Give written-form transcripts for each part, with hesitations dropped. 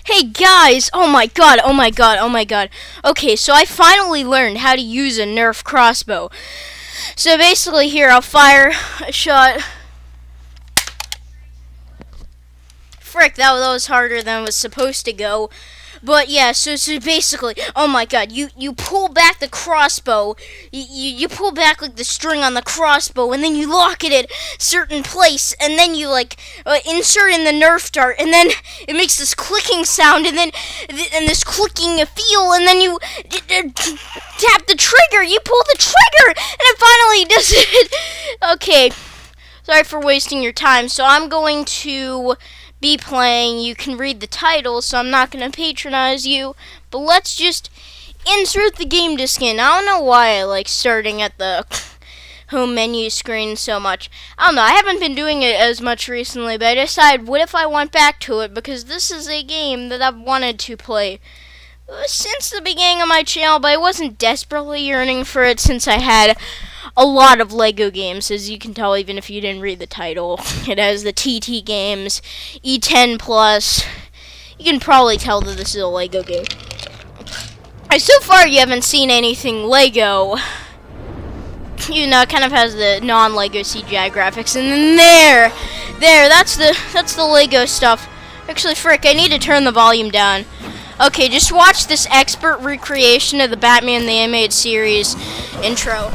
Hey guys! Oh my god, oh my god, oh my god. Okay, so I finally learned how to use a Nerf crossbow. So basically here, I'll fire a shot. Frick, that was harder than it was supposed to go. But yeah, so basically, oh my god, you pull back the crossbow, you pull back like the string on the crossbow, and then you lock it at a certain place, and then you like insert in the Nerf dart, and then it makes this clicking sound, and then this clicking feel, and then you tap the trigger, you pull the trigger, and it finally does it. Okay, sorry for wasting your time. So I'm going to be playing. You can read the title, so I'm not going to patronize you, but let's just insert the game disc in. I don't know why I like starting at the home menu screen so much. I don't know, I haven't been doing it as much recently, but I decided, what if I went back to it, because this is a game that I've wanted to play since the beginning of my channel, but I wasn't desperately yearning for it since I had a lot of Lego games, as you can tell even if you didn't read the title. It has the TT games, E10 Plus. You can probably tell that this is a Lego game. So far you haven't seen anything Lego. You know, it kind of has the non-Lego CGI graphics, and then that's the Lego stuff. Actually, frick, I need to turn the volume down. Okay, just watch this expert recreation of the Batman the Animated Series intro.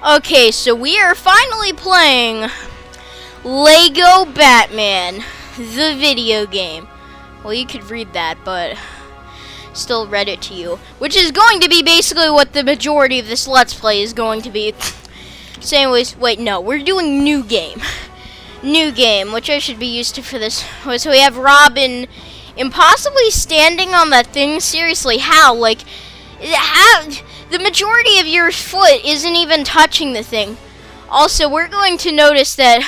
Okay, so we are finally playing Lego Batman, the video game. Well, you could read that, but still read it to you. Which is going to be basically what the majority of this Let's Play is going to be. So anyways, wait, no, we're doing new game. New game, which I should be used to for this. So we have Robin impossibly standing on that thing. Seriously, how? Like, how? The majority of your foot isn't even touching the thing. Also, we're going to notice that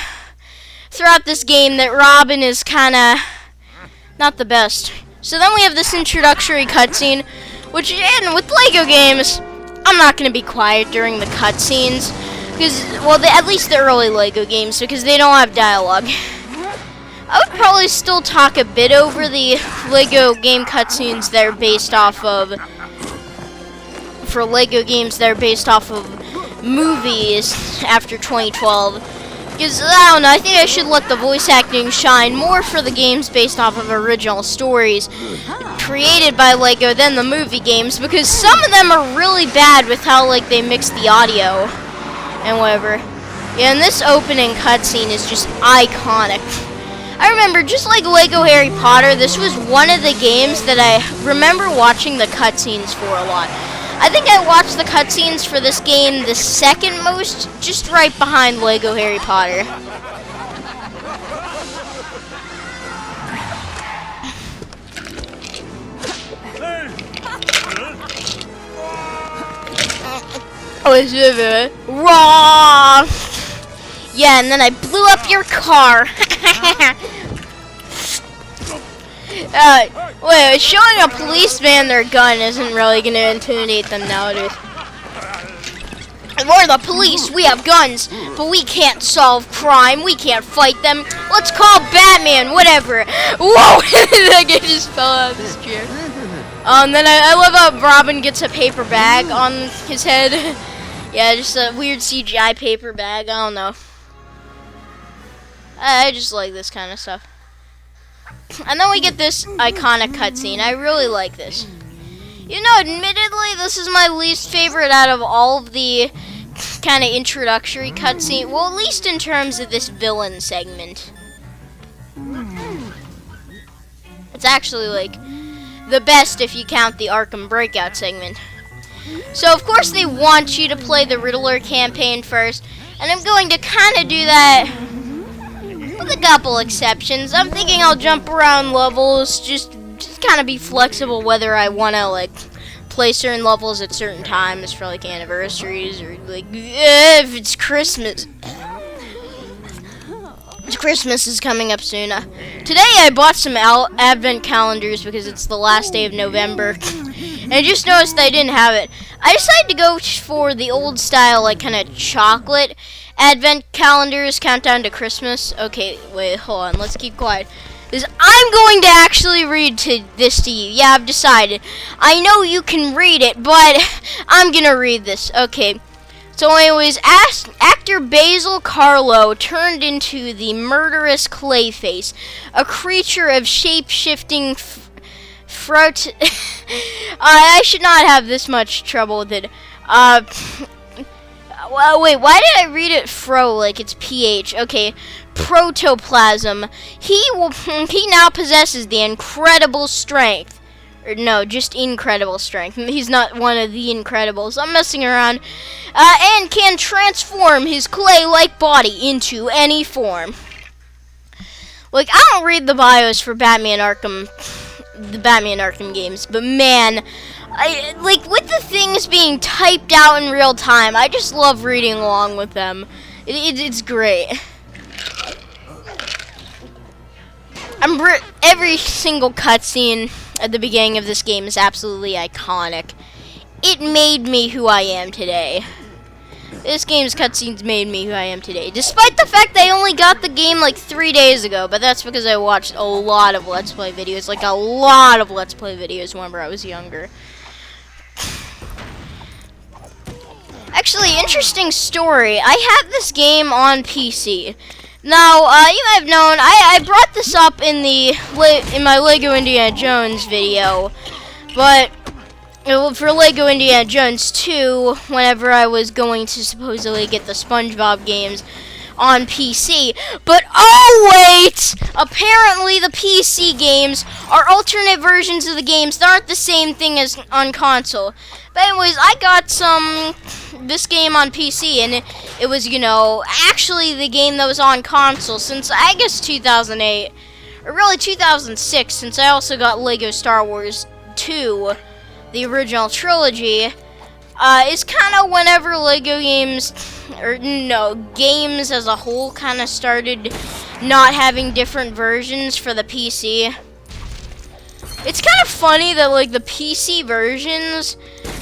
throughout this game that Robin is kinda not the best. So then we have this introductory cutscene, which, and with Lego games, I'm not gonna be quiet during the cutscenes, because, well, at least the early Lego games, because they don't have dialogue. I would probably still talk a bit over the Lego game cutscenes that are based off of, for Lego games that are based off of movies after 2012. Because, I don't know, I think I should let the voice acting shine more for the games based off of original stories created by Lego than the movie games, because some of them are really bad with how, like, they mix the audio and whatever. Yeah, and this opening cutscene is just iconic. I remember, just like Lego Harry Potter, this was one of the games that I remember watching the cutscenes for a lot. I think I watched the cutscenes for this game the second most, just right behind Lego Harry Potter. Wrong! Yeah, and then I blew up your car. Wait, showing a policeman their gun isn't really going to intimidate them nowadays. We're the police, we have guns, but we can't solve crime, we can't fight them. Let's call Batman, whatever. Whoa! That guy just fell out of his chair. Then I love how Robin gets a paper bag on his head. Yeah, just a weird CGI paper bag, I don't know. I just like this kind of stuff. And then we get this iconic cutscene. I really like this. You know, admittedly, this is my least favorite out of all of the kind of introductory cutscene. Well, at least in terms of this villain segment. It's actually, like, the best if you count the Arkham Breakout segment. So, of course, they want you to play the Riddler campaign first. And I'm going to kind of do that with a couple exceptions. I'm thinking I'll jump around levels, just kind of be flexible whether I want to, like, play certain levels at certain times for, like, anniversaries or, like, if it's Christmas. Christmas is coming up soon. Today I bought some advent calendars because it's the last day of November. And I just noticed I didn't have it. I decided to go for the old style, like, kind of chocolate advent calendars, countdown to Christmas. Okay, wait, hold on, let's keep quiet. Because I'm going to actually read this to you. Yeah, I've decided. I know you can read it, but I'm going to read this. Okay. So anyways, actor Basil Carlo turned into the murderous Clayface, a creature of shape-shifting fruit. I should not have this much trouble with it. Well, wait, why did I read it fro like it's PH? Okay, protoplasm. He now possesses the incredible strength. Or no, just incredible strength. He's not one of the Incredibles. I'm messing around. And can transform his clay-like body into any form. Like, I don't read the bios for the Batman Arkham games, but man, like, with the things being typed out in real time, I just love reading along with them. It's great. Every single cutscene at the beginning of this game is absolutely iconic. It made me who I am today. This game's cutscenes made me who I am today. Despite the fact I only got the game like 3 days ago, but that's because I watched a lot of Let's Play videos, like a lot of Let's Play videos whenever I was younger. Actually, interesting story. I have this game on PC. Now, you might have known, I brought this up in my Lego Indiana Jones video, but for Lego Indiana Jones 2, whenever I was going to supposedly get the SpongeBob games on PC. But oh wait! Apparently the PC games are alternate versions of the games that aren't the same thing as on console. But anyways, I got this game on PC, and it was, you know, actually the game that was on console since, I guess, 2008, or really 2006, since I also got Lego Star Wars 2, the original trilogy. Is kind of whenever Lego games, or no, games as a whole kind of started not having different versions for the PC. It's kind of funny that, like, the PC versions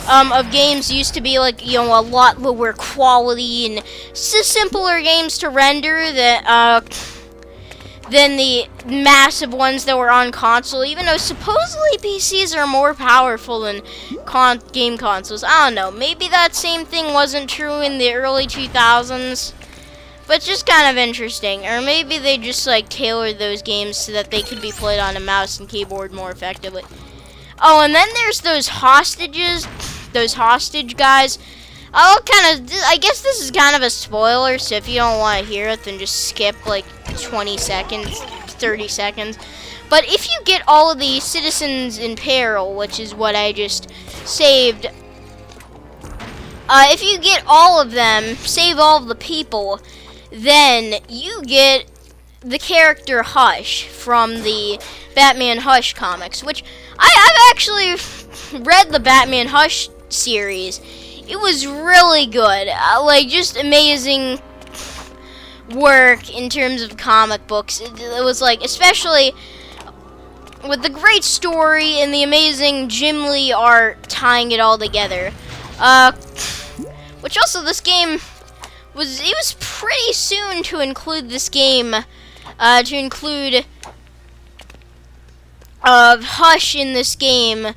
of games used to be, like, you know, a lot lower quality and simpler games to render than the massive ones that were on console, even though supposedly PCs are more powerful than game consoles. I don't know, maybe that same thing wasn't true in the early 2000s, but it's just kind of interesting. Or maybe they just, like, tailored those games so that they could be played on a mouse and keyboard more effectively. Oh, and then there's those hostage guys. I guess this is kind of a spoiler, so if you don't want to hear it, then just skip like 20 seconds, 30 seconds. But if you get all of the citizens in peril, which is what I just saved, if you get all of them, save all of the people, then you get the character Hush from the Batman Hush comics, which I've actually read the Batman Hush series. It was really good, like, just amazing work in terms of comic books. It was like, especially with the great story and the amazing Jim Lee art tying it all together. Which also, this game it was pretty soon to include this game, to include Hush in this game,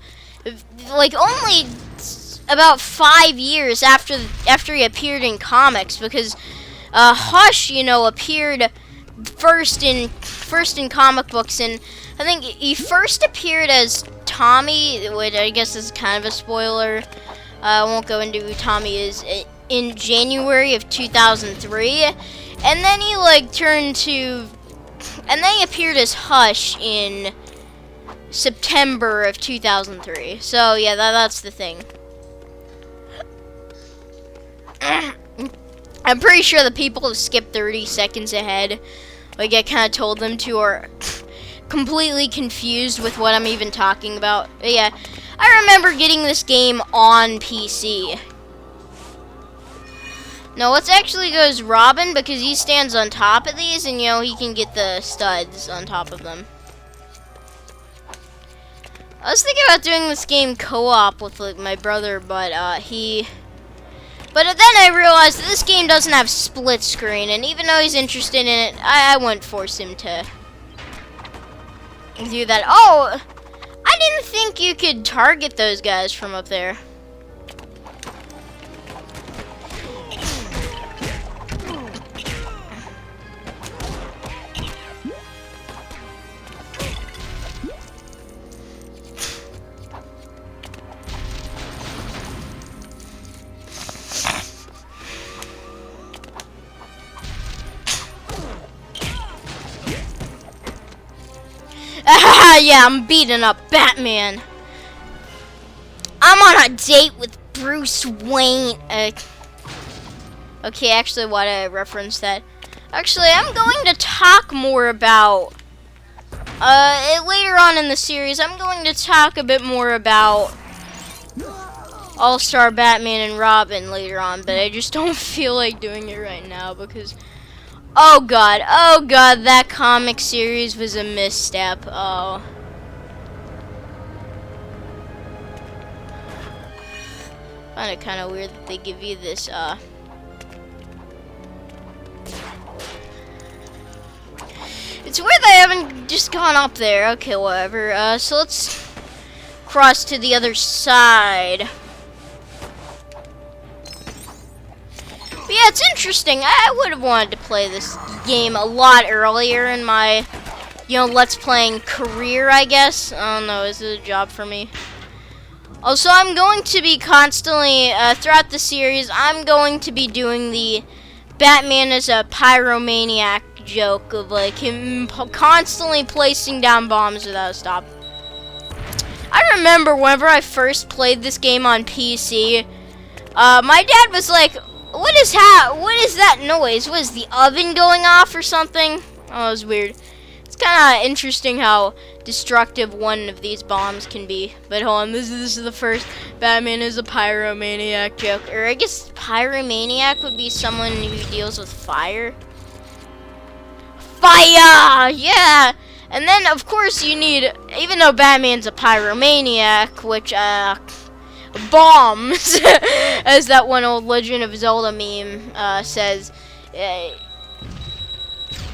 like, only about 5 years after he appeared in comics, because Hush, you know, appeared first in comic books, and I think he first appeared as Tommy, which I guess is kind of a spoiler. I won't go into who Tommy is, in January of 2003, and then he he appeared as Hush in September of 2003. So yeah, that's the thing. I'm pretty sure the people have skipped 30 seconds ahead. like I kind of told them to, or completely confused with what I'm even talking about. But yeah, I remember getting this game on PC. No, let's actually go as Robin, because he stands on top of these, and you know, he can get the studs on top of them. I was thinking about doing this game co-op with like my brother, but then I realized that this game doesn't have split screen, and even though he's interested in it, I wouldn't force him to do that. Oh, I didn't think you could target those guys from up there. Yeah, I'm beating up Batman. I'm on a date with Bruce Wayne. Okay, actually, why did I reference that? Actually, I'm going to talk more about, later on in the series, I'm going to talk a bit more about All-Star Batman and Robin later on, but I just don't feel like doing it right now because, oh god, that comic series was a misstep. Oh. I find it kind of weird that they give you this, it's weird they haven't just gone up there. Okay, whatever. So let's cross to the other side. But yeah, it's interesting. I would have wanted to play this game a lot earlier in my, you know, Let's Playing career, I guess. I don't know, is it a job for me? Also, I'm going to be constantly, throughout the series, I'm going to be doing the Batman as a pyromaniac joke of, like, him constantly placing down bombs without a stop. I remember whenever I first played this game on PC, my dad was like, what is that noise? Was the oven going off or something? Oh, it was weird. It's kind of interesting how destructive one of these bombs can be. But hold on, this is the first Batman is a pyromaniac joke. Or I guess pyromaniac would be someone who deals with fire. Fire! Yeah! And then, of course, you need, even though Batman's a pyromaniac, which, bombs, as that one old Legend of Zelda meme says,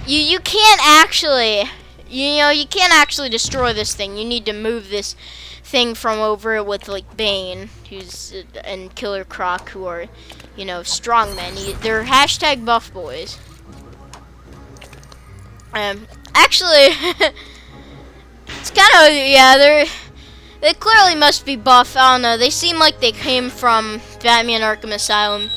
you can't actually, you can't actually destroy this thing. You need to move this thing from over with, like, Bane, who's, and Killer Croc, who are, you know, strongmen. They're hashtag buff boys. Actually, it's kind of, yeah, they clearly must be buff. I don't know. They seem like they came from Batman Arkham Asylum.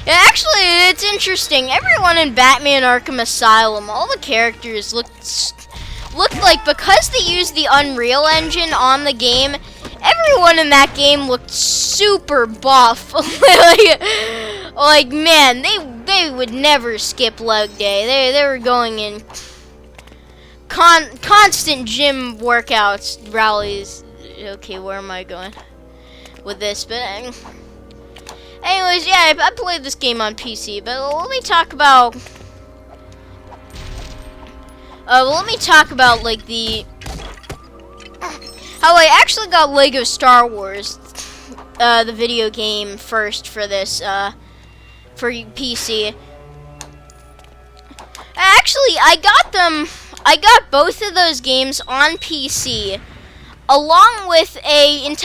Yeah, actually, it's interesting. Everyone in Batman Arkham Asylum, all the characters looked like, because they used the Unreal Engine on the game, everyone in that game looked super buff. like, man, they would never skip leg day. They were going in constant gym workouts, rallies. Okay, where am I going with this? But anyways, yeah, I played this game on PC. But let me talk about like how I actually got Lego Star Wars, the video game first for this for PC. Actually, I got both of those games on PC, along with an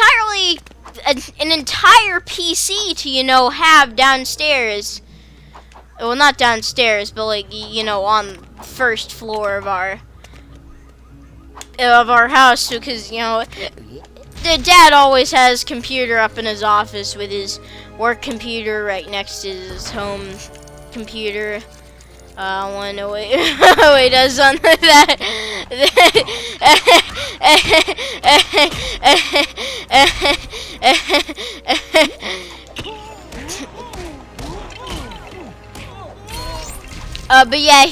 entire PC to, you know, have downstairs. Well, not downstairs, but, like, you know, on the first floor of our house, because, you know, the dad always has computer up in his office with his work computer right next to his home computer. I want to know what he does on that. But yeah,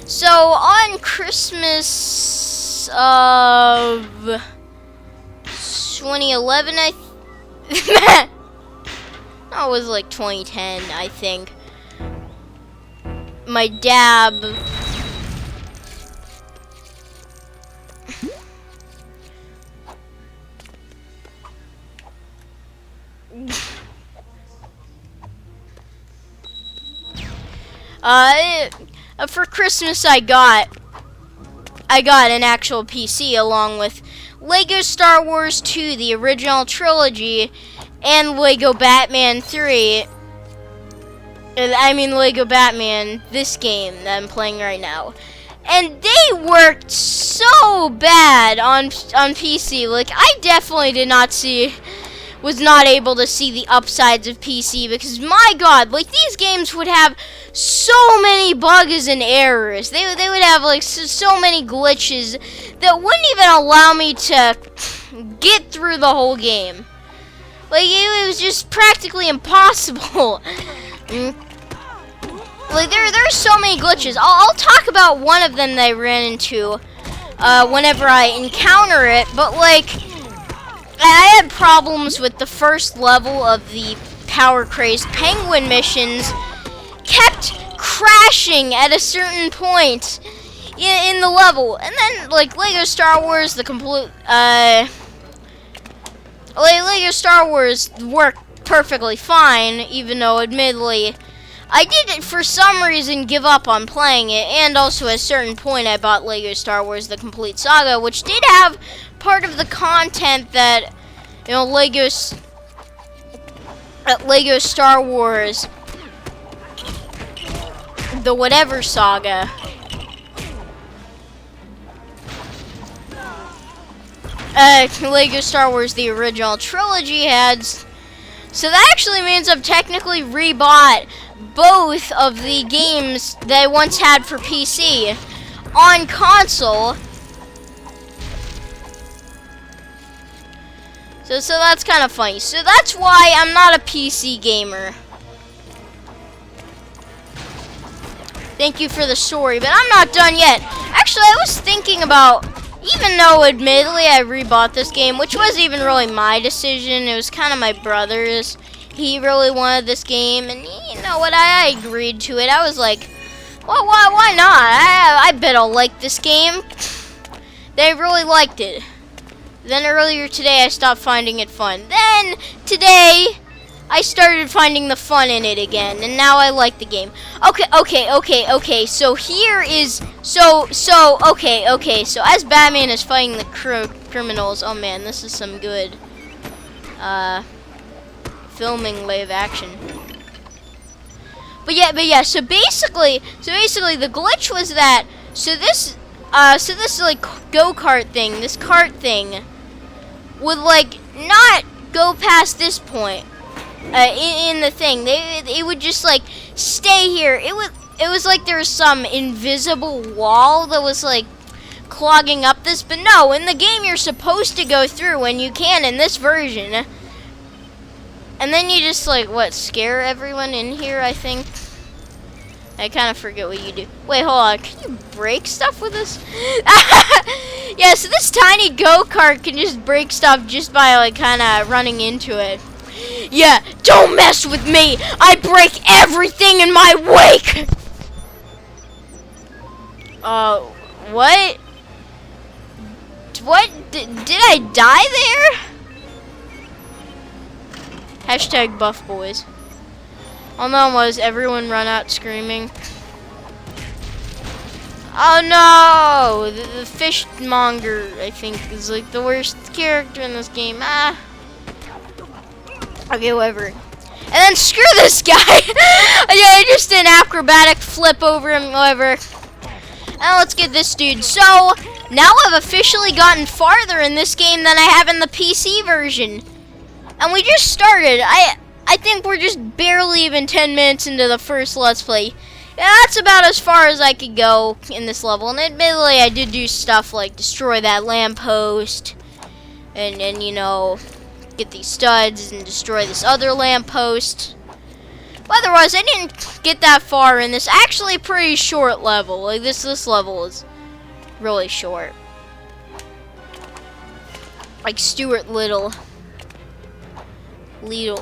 So on Christmas of 2011, no, it was like 2010, I think. My dad for Christmas I got an actual PC along with Lego Star Wars 2, the original trilogy, and Lego Batman 3. I mean Lego Batman, this game that I'm playing right now. And they worked so bad on PC. Like, I definitely was not able to see the upsides of PC, because my god, like, these games would have so many bugs and errors. They would have like so many glitches that wouldn't even allow me to get through the whole game. Like, it was just practically impossible. Like, there's so many glitches. I'll talk about one of them that I ran into whenever I encounter it, but like, I had problems with the first level of the Power Crazed Penguin missions. Kept crashing at a certain point in the level, and then like Lego Star Wars, the complete Lego Star Wars worked perfectly fine, even though admittedly I did for some reason give up on playing it, and also at a certain point I bought Lego Star Wars The Complete Saga, which did have part of the content that, you know, Lego Star Wars the whatever saga. Lego Star Wars the original trilogy had. So that actually means I've technically rebought both of the games that I once had for PC on console. So that's kind of funny. So that's why I'm not a PC gamer. Thank you for the story, but I'm not done yet. Actually, I was thinking about, even though admittedly I rebought this game, which wasn't even really my decision, it was kind of my brother's. He really wanted this game, and you know what, I agreed to it. I was like, well, why not? I bet I'll like this game. They really liked it. Then earlier today, I stopped finding it fun. Then, today, I started finding the fun in it again, and now I like the game. Okay, so here is, so as Batman is fighting the criminals, oh man, this is some good, filming live action. But yeah, so basically the glitch was that, so this like go-kart thing, this cart thing, would like not go past this point. In the thing, it would just like stay here. It was like there was some invisible wall that was like clogging up this, but no, in the game you're supposed to go through, and you can in this version. And then you just like scare everyone in here, I think. I kind of forget what you do. Wait, hold on. Can you break stuff with this? Yeah, so this tiny go-kart can just break stuff just by like kind of running into it. Yeah, don't mess with me! I break everything in my wake! What? What? Did I die there? Hashtag buff boys. All known was everyone run out screaming. Oh no! The fishmonger, I think, is like the worst character in this game. Okay, whatever. And then screw this guy! Yeah, I just did an acrobatic flip over him, whatever. Now let's get this dude. So, now I've officially gotten farther in this game than I have in the PC version. And we just started. I think we're just barely even 10 minutes into the first Let's Play. Yeah, that's about as far as I could go in this level. And admittedly, I did do stuff like destroy that lamppost. And you know, get these studs and destroy this other lamppost. But otherwise, I didn't get that far in this actually pretty short level. Like this level is really short. Like Stuart Little. You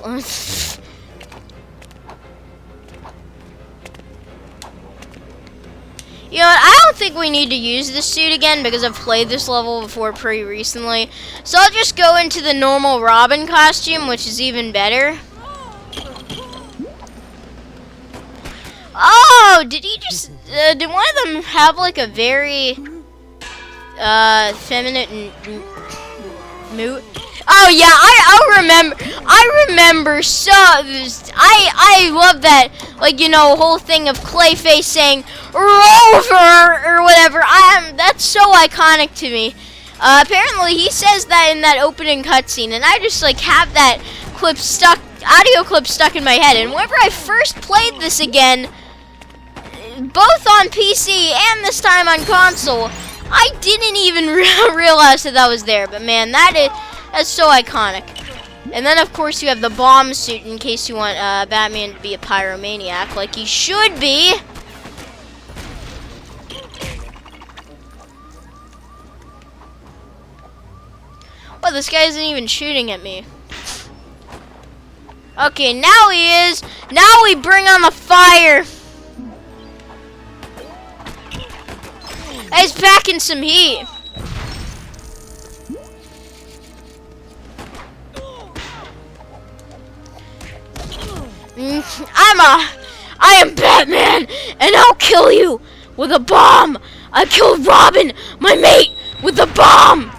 know what, I don't think we need to use this suit again because I've played this level before pretty recently. So I'll just go into the normal Robin costume, which is even better. Oh, did he just, did one of them have like a very, feminine mood? Oh yeah, I remember so, I love that, like, you know, whole thing of Clayface saying, Rover, or whatever, that's so iconic to me. Apparently he says that in that opening cutscene, and I just, like, have that audio clip stuck in my head, and whenever I first played this again, both on PC and this time on console, I didn't even realize that was there, but man, that's so iconic. And then, of course, you have the bomb suit in case you want Batman to be a pyromaniac, like he should be. Well, this guy isn't even shooting at me. Okay, now he is. Now we bring on the fire. He's packing some heat. I am Batman, and I'll kill you with a bomb. I killed Robin, my mate, with a bomb.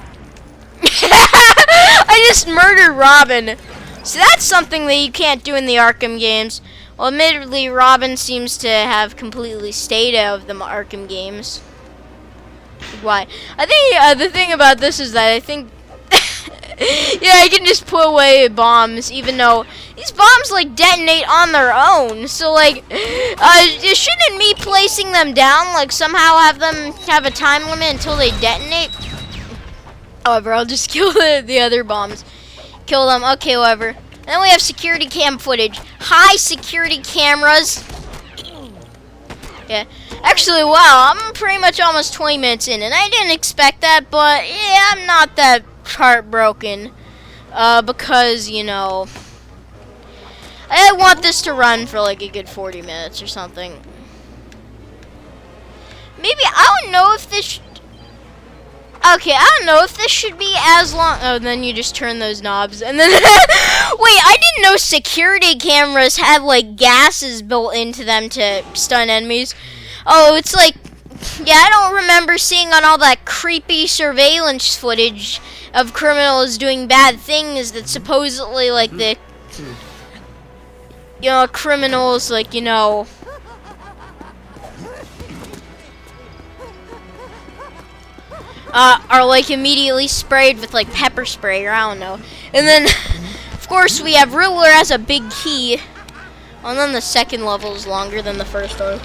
I just murdered Robin. So that's something that you can't do in the Arkham games. Well, admittedly, Robin seems to have completely stayed out of the Arkham games. Why? I think the thing about this is that I think yeah, I can just put away bombs, even though these bombs like detonate on their own. So like, shouldn't me placing them down like somehow have them have a time limit until they detonate? However, I'll just kill the other bombs. Kill them. Okay, whatever. And then we have security cam footage. High security cameras. Yeah. Actually, wow, I'm pretty much almost 20 minutes in, and I didn't expect that, but yeah, I'm not that heartbroken. Because, you know, I want this to run for like a good 40 minutes or something. Maybe, I don't know if this... Okay, I don't know if this should be as long... Oh, then you just turn those knobs, and then... Wait, I didn't know security cameras had, like, gases built into them to stun enemies. Oh, it's like... Yeah, I don't remember seeing on all that creepy surveillance footage of criminals doing bad things that supposedly, like, the... You know, criminals, like, you know... are like immediately sprayed with like pepper spray, or I don't know. And then, of course, we have Riddler as a big key. And then the second level is longer than the first one.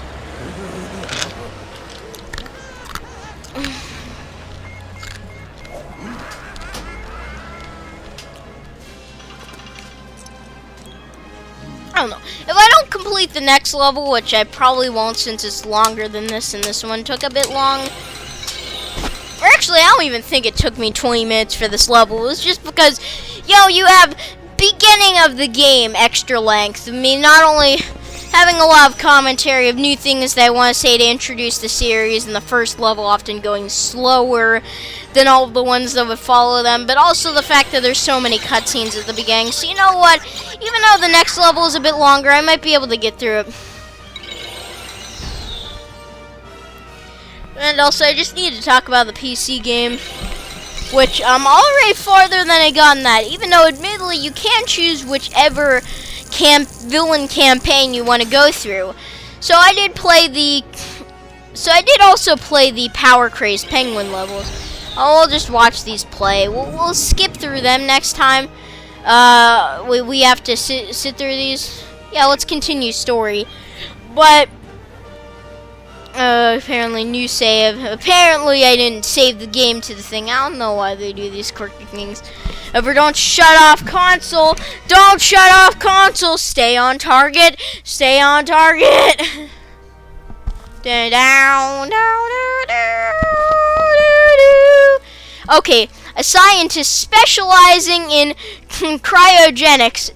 I don't know. If I don't complete the next level, which I probably won't since it's longer than this, and this one took a bit long. Or actually, I don't even think it took me 20 minutes for this level. It was just because, yo, you have beginning of the game extra length. I mean, not only having a lot of commentary of new things that I want to say to introduce the series, and the first level often going slower than all of the ones that would follow them, but also the fact that there's so many cutscenes at the beginning. So you know what? Even though the next level is a bit longer, I might be able to get through it. And also, I just need to talk about the PC game, which I'm already farther than I got in that, even though admittedly you can choose whichever villain campaign you want to go through. So I did also play the Power Crazed Penguin levels. I'll just watch these play. We'll skip through them next time. We have to sit through these. Yeah, let's continue story. But apparently new save. Apparently I didn't save the game to the thing. I don't know why they do these quirky things. Ever don't shut off console. Don't shut off console. Stay on target. Stay on target. Down, down, down, down. Okay, a scientist specializing in cryogenics,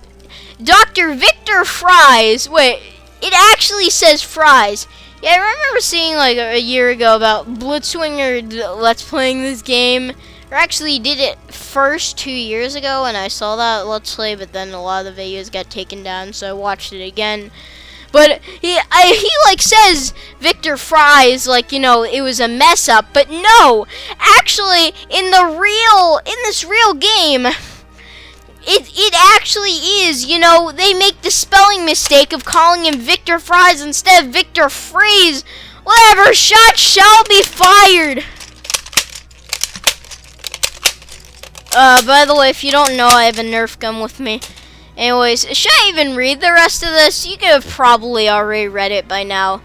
Dr. Victor Fries. Wait, it actually says Fries. Yeah, I remember seeing like a year ago about Blitzwinger Let's Playing this game. Or actually did it first 2 years ago, and I saw that Let's Play, but then a lot of the videos got taken down, so I watched it again. But he like says Victor Fries, like, you know, it was a mess up. But no, actually, in this real game, it actually is. You know, they make the spelling mistake of calling him Victor Fries instead of Victor Freeze. Whatever, shot shall be fired. By the way, if you don't know, I have a Nerf gun with me. Anyways, should I even read the rest of this? You could have probably already read it by now.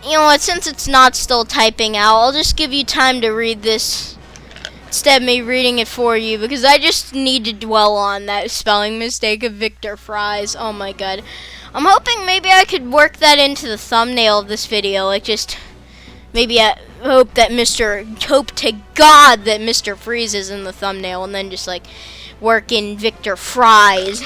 You know what, since it's not still typing out, I'll just give you time to read this instead of me reading it for you, because I just need to dwell on that spelling mistake of Victor Fries. Oh my god. I'm hoping maybe I could work that into the thumbnail of this video, like just maybe I hope to God that Mr. Freeze is in the thumbnail, and then just like work in Victor Fries.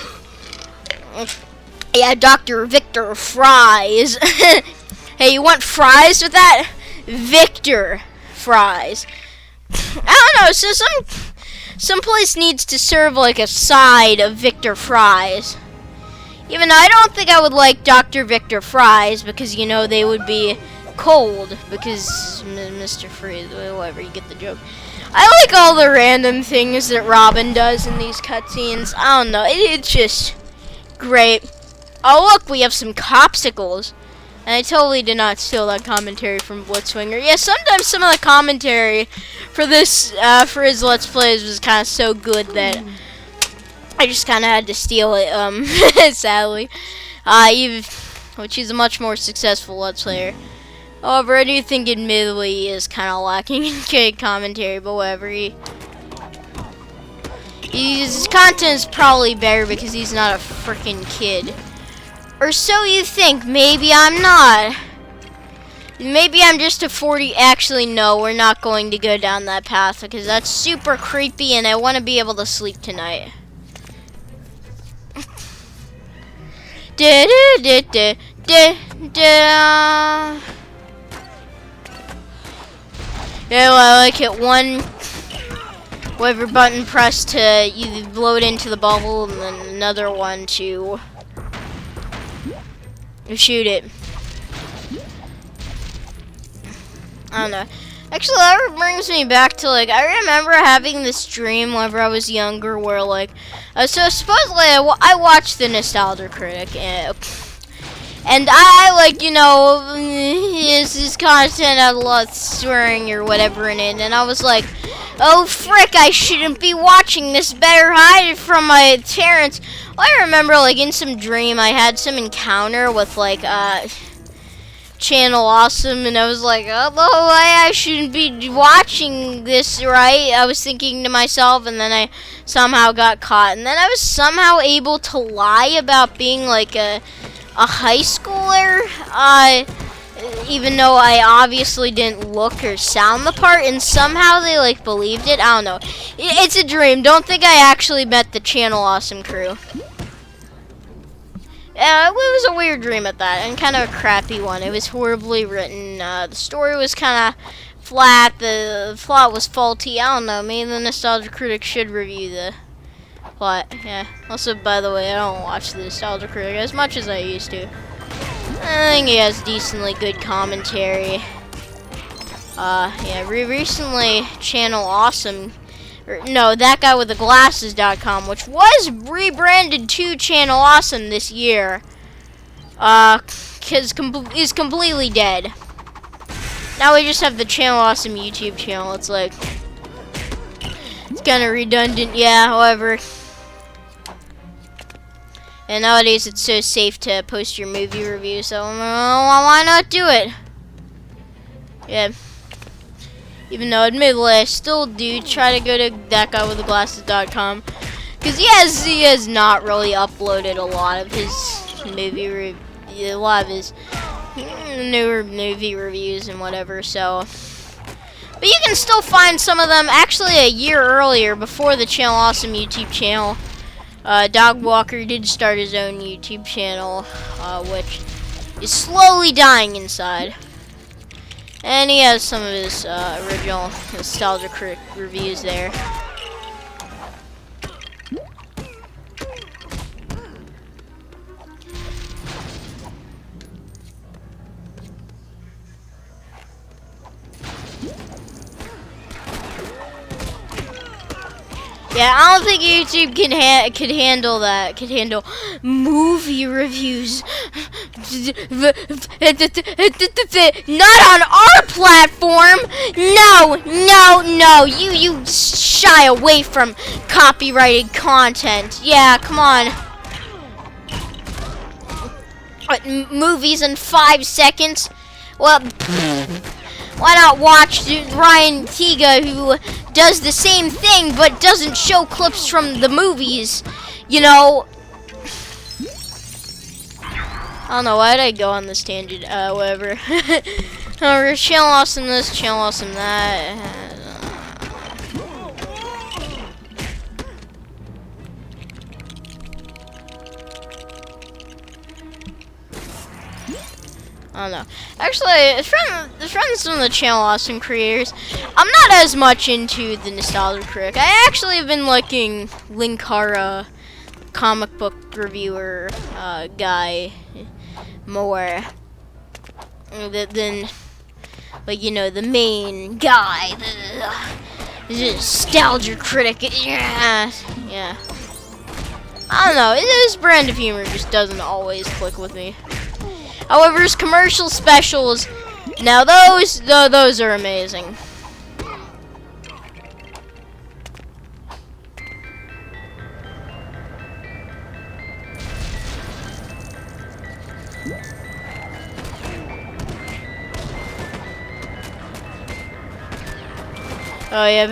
Yeah, Dr. Victor Fries. Hey, you want fries with that? Victor Fries. I don't know, so some place needs to serve like a side of Victor Fries. Even though I don't think I would like Dr. Victor Fries, because, you know, they would be cold, because Mr. Freeze, whatever, you get the joke. I like all the random things that Robin does in these cutscenes. I don't know, it's just great. Oh look, we have some copsicles. And I totally did not steal that commentary from Blitzwinger. Yeah, sometimes some of the commentary for this, for his Let's Plays was kind of so good that I just kind of had to steal it, sadly. Which he's a much more successful Let's Player. However, I do think admittedly he is kind of lacking in good commentary, but whatever. His content is probably better because he's not a freaking kid. Or so you think. Maybe I'm not. Maybe I'm just a 40. Actually, no, we're not going to go down that path because that's super creepy and I want to be able to sleep tonight. Yeah, well, I like hit one whatever button pressed to you load into the bubble, and then another one to shoot it. I don't know. Actually, that brings me back to, like, I remember having this dream whenever I was younger where, like, so supposedly I watched the Nostalgia Critic, and I like, you know, his content had a lot of swearing or whatever in it, and I was like, oh frick, I shouldn't be watching this, better hide it from my parents. Well, I remember, like, in some dream I had some encounter with, like, Channel Awesome, and I was like, oh, I shouldn't be watching this, right? I was thinking to myself, and then I somehow got caught, and then I was somehow able to lie about being, like, a high schooler, even though I obviously didn't look or sound the part, and somehow they, like, believed it. I don't know. It's a dream. Don't think I actually met the Channel Awesome crew. Yeah, it was a weird dream at that, and kind of a crappy one. It was horribly written. The story was kind of flat. The plot was faulty. I don't know. Maybe the Nostalgia Critic should review the plot. Yeah. Also, by the way, I don't watch the Nostalgia Critic as much as I used to. I think he has decently good commentary. Yeah, recently Channel Awesome, no, that guy with the glasses.com, which was rebranded to Channel Awesome this year, is completely dead. Now we just have the Channel Awesome YouTube channel. It's like, it's kind of redundant, yeah, however. And nowadays it's so safe to post your movie review, so why not do it? Yeah. Even though, admittedly, I still do try to go to thatguywiththeglasses.com, because he has not really uploaded a lot of his newer movie reviews and whatever. So, but you can still find some of them. Actually, a year earlier, before the Channel Awesome YouTube channel, Dog Walker did start his own YouTube channel, which is slowly dying inside. And he has some of his original Nostalgia Critic reviews there. Yeah, I don't think YouTube could handle that. Could handle movie reviews. Not on our platform. No. You shy away from copyrighted content. Yeah, come on. What, movies in 5 seconds? Well, why not watch Ryan Tiga, who does the same thing but doesn't show clips from the movies? You know, I don't know, why did I go on this tangent? Whatever. Channel Awesome this, Channel Awesome that. I don't know. Actually, from some of the Channel Awesome creators, I'm not as much into the Nostalgia Critic. I actually have been liking Linkara, comic book reviewer guy, more than, like, you know, the main guy, the Nostalgia Critic. Yeah. I don't know. His brand of humor just doesn't always click with me. However, his commercial specials, now those are amazing. Oh yeah,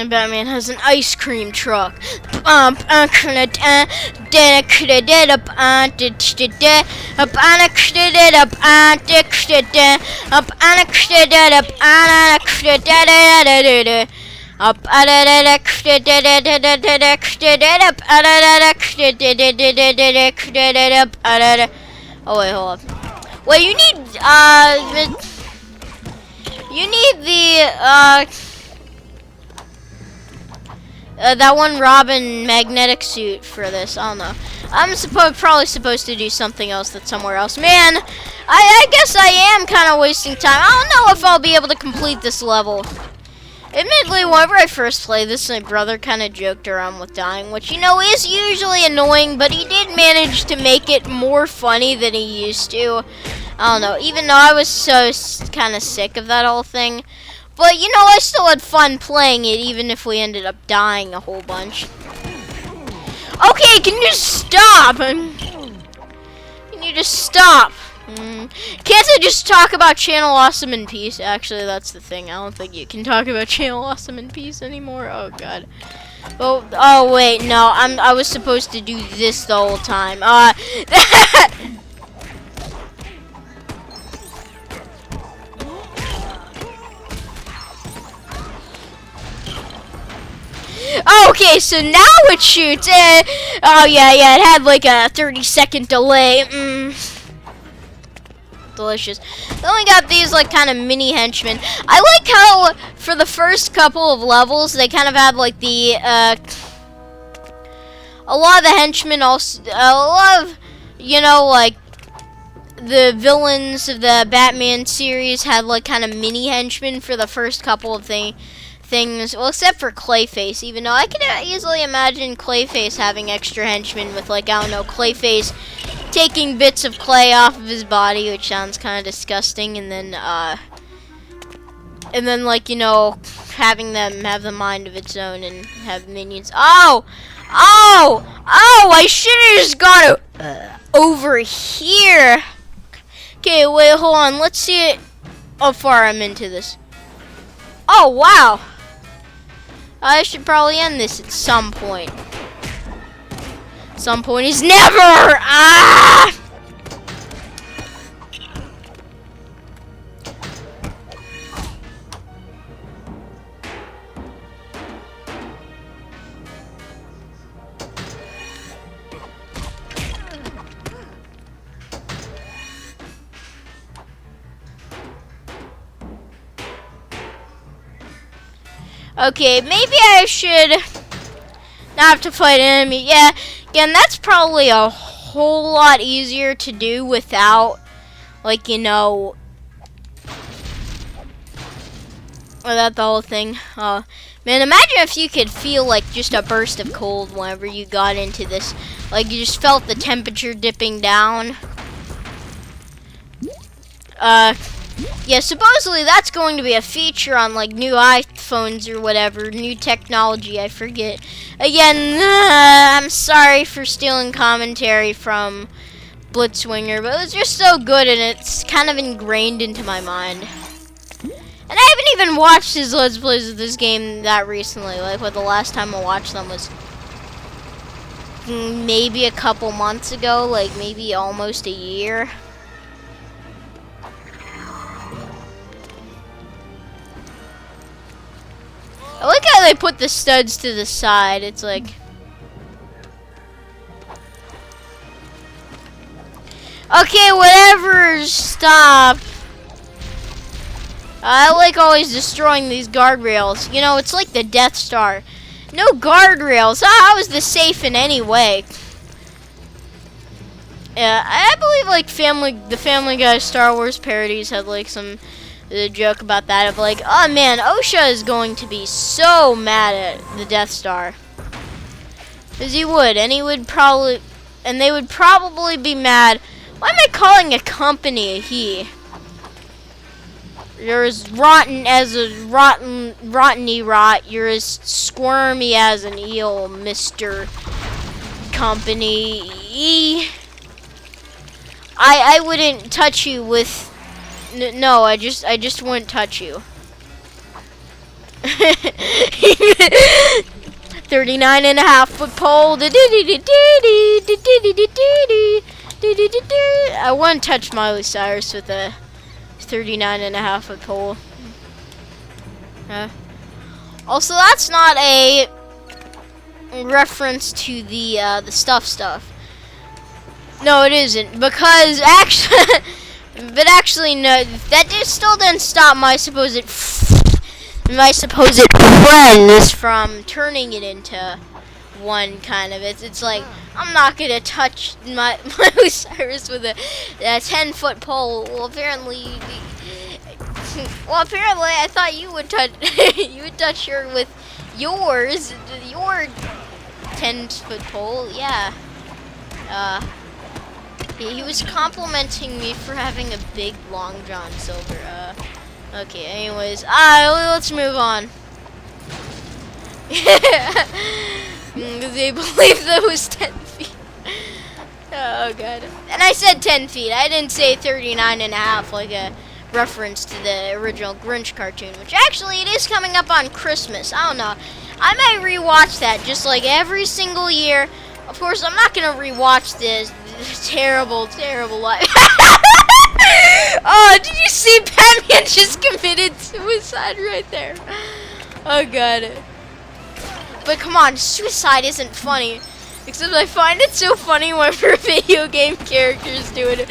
Batman has an ice cream truck. Oh wait, hold up. Well, you need the that one Robin magnetic suit for this. I don't know. I'm probably supposed to do something else that's somewhere else. Man, I guess I am kind of wasting time. I don't know if I'll be able to complete this level. Admittedly, whenever I first played this, my brother kind of joked around with dying, which, you know, is usually annoying, but he did manage to make it more funny than he used to. I don't know, even though I was so kind of sick of that whole thing. But, you know, I still had fun playing it, even if we ended up dying a whole bunch. Okay, can you just stop? Can you just stop? Can't I just talk about Channel Awesome in peace? Actually, that's the thing. I don't think you can talk about Channel Awesome in peace anymore. Oh god. Oh wait, no. I was supposed to do this the whole time. Okay, so now it shoots. Oh yeah, it had like a 30-second delay. Delicious. Then we got these like kind of mini henchmen. I like how for the first couple of levels they kind of had like the a lot of the henchmen also a lot of, you know, like the villains of the Batman series had like kind of mini henchmen for the first couple of things. Well, except for Clayface, even though I can easily imagine Clayface having extra henchmen with, like, I don't know, Clayface taking bits of clay off of his body, which sounds kind of disgusting, and then, like, you know, having them have the mind of its own and have minions. Oh, I should have just gone over here. Okay, wait, hold on. Let's see it. How far I'm into this. Oh, wow. I should probably end this at some point. Some point is never! Ah! Okay, maybe I should not have to fight an enemy. Yeah, again, that's probably a whole lot easier to do without, like, you know, without the whole thing. Man, imagine if you could feel, like, just a burst of cold whenever you got into this. Like, you just felt the temperature dipping down. Yeah, supposedly that's going to be a feature on, like, new iPhones or whatever, new technology, I forget. Again, I'm sorry for stealing commentary from Blitzwinger, but it was just so good and it's kind of ingrained into my mind. And I haven't even watched his Let's Plays of this game that recently. Like, what the last time I watched them was maybe a couple months ago, like maybe almost a year. I like how they put the studs to the side. It's like... Okay, whatever, stop. I like always destroying these guardrails. You know, it's like the Death Star. No guardrails. How is this safe in any way? Yeah, I believe like the Family Guy Star Wars parodies had like some joke about that of like, oh man, OSHA is going to be so mad at the Death Star. Cause he would, and they would probably be mad. Why am I calling a company a he? You're as rotten as a rotteny rot. You're as squirmy as an eel, Mr. Company. I wouldn't touch you with. No, I just wouldn't touch you. 39.5-foot pole. I wouldn't touch Miley Cyrus with a 39.5-foot pole. Also, that's not a reference to the stuff. No, it isn't, because actually, no, that still didn't stop my supposed friends from turning it into one kind of. It's like, I'm not gonna touch Miley Cyrus with a 10-foot pole. Well, apparently, I thought you would touch her with your 10-foot pole. Yeah. He was complimenting me for having a big Long John Silver. Okay, anyways. Let's move on. Because they believe that was 10 feet. Oh, God. And I said 10 feet. I didn't say 39.5 like a reference to the original Grinch cartoon, which actually it is coming up on Christmas. I don't know. I might rewatch that just like every single year. Of course, I'm not going to rewatch this terrible life. Oh, did you see Batman just committed suicide right there? Oh, God. But come on, suicide isn't funny. Except I find it so funny whenever video game characters do it.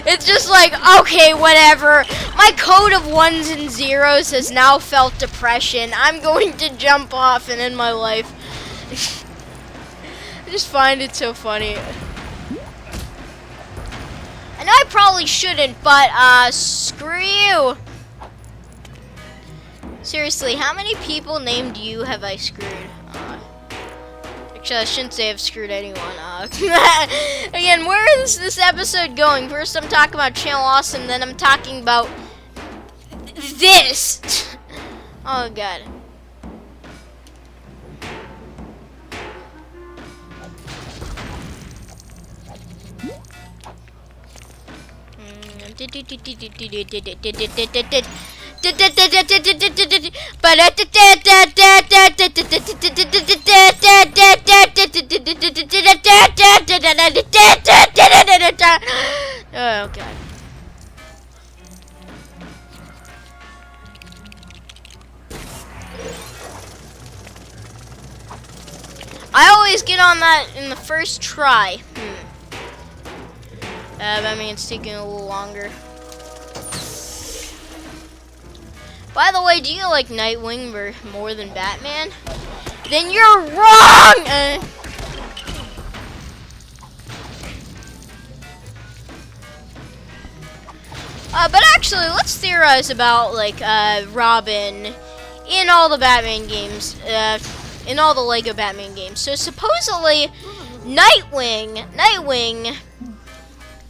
It's just like, okay, whatever. My code of ones and zeros has now felt depression. I'm going to jump off and end my life. I just find it so funny. I know I probably shouldn't, but screw you. Seriously, how many people named you have I screwed? Actually, I shouldn't say I've screwed anyone. Again, where is this episode going? First, I'm talking about Channel Awesome, then I'm talking about this. Oh, God. Oh god. I always get on that in the first try. That means it's taking a little longer. By the way, do you like Nightwing more than Batman? Then you're wrong! But actually, let's theorize about, like, Robin in all the Batman games, in all the Lego Batman games. So supposedly, Nightwing,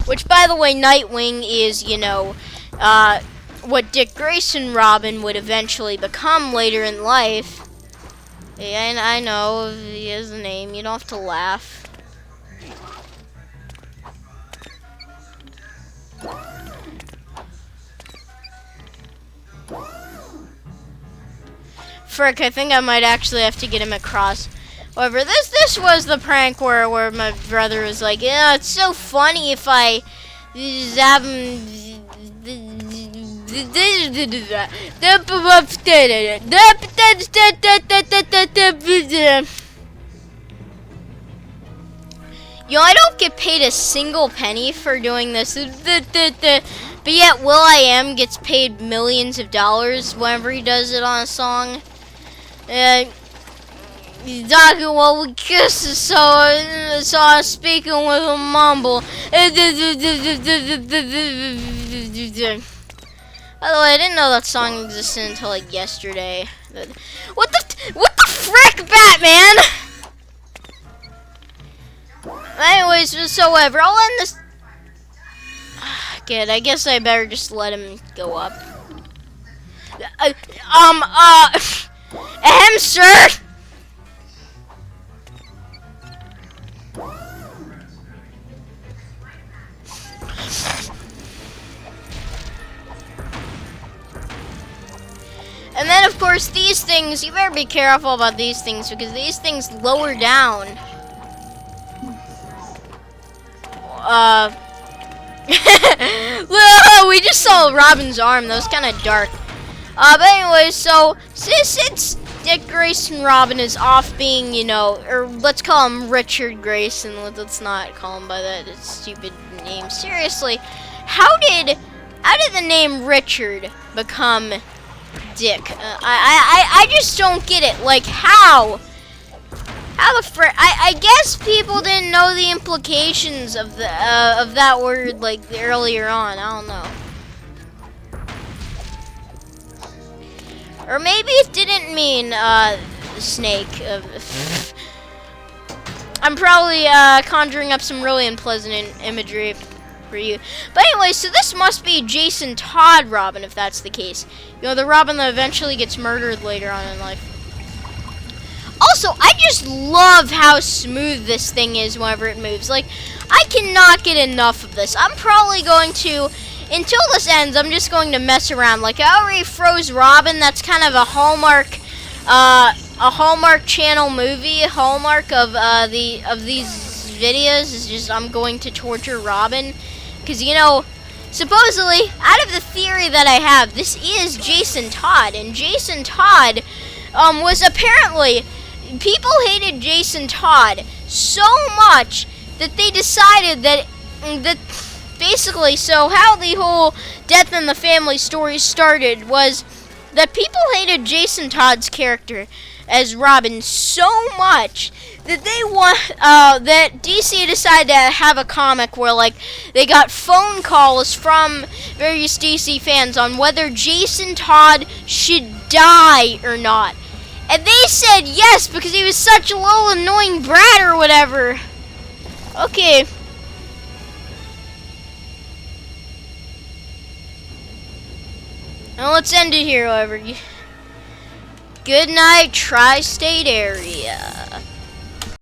which, by the way, Nightwing is, you know, what Dick Grayson Robin would eventually become later in life. Yeah, I know, he has a name, you don't have to laugh. Frick, I think I might actually have to get him across. However, this was the prank where my brother was like, yeah, it's so funny if I zap him. Yo, I don't get paid a single penny for doing this. But yet will.i.am gets paid millions of dollars whenever he does it on a song. He's talking while we kiss, so I'm speaking with a mumble. By the way, I didn't know that song existed until like yesterday. What the frick, Batman? Anyways, so whatever. I'll end this. Good. I guess I better just let him go up. Ahem, sir. And then, of course, these things, you better be careful about these things because these things lower down. We just saw Robin's arm. That was kind of dark. But anyways, so since Dick Grayson Robin is off being, you know, or let's call him Richard Grayson. Let's not call him by that stupid name. Seriously, how did the name Richard become Dick? I just don't get it. Like, how? How the frick? I guess people didn't know the implications of the of that word like earlier on. I don't know. Or maybe it didn't mean snake. I'm probably conjuring up some really unpleasant imagery for you. But anyway, so this must be Jason Todd Robin, if that's the case. You know, the Robin that eventually gets murdered later on in life. Also, I just love how smooth this thing is whenever it moves. Like, I cannot get enough of this. I'm probably going to, until this ends, I'm just going to mess around. Like, I already froze Robin. That's kind of a Hallmark Channel movie. Hallmark of these videos is just I'm going to torture Robin. Because, you know, supposedly, out of the theory that I have, this is Jason Todd. And Jason Todd was apparently... People hated Jason Todd so much that they decided that basically, so how the whole Death in the Family story started was that people hated Jason Todd's character as Robin so much that that DC decided to have a comic where, like, they got phone calls from various DC fans on whether Jason Todd should die or not. And they said yes because he was such a little annoying brat or whatever. Okay. Now let's end it here, however. Good night, tri-state area.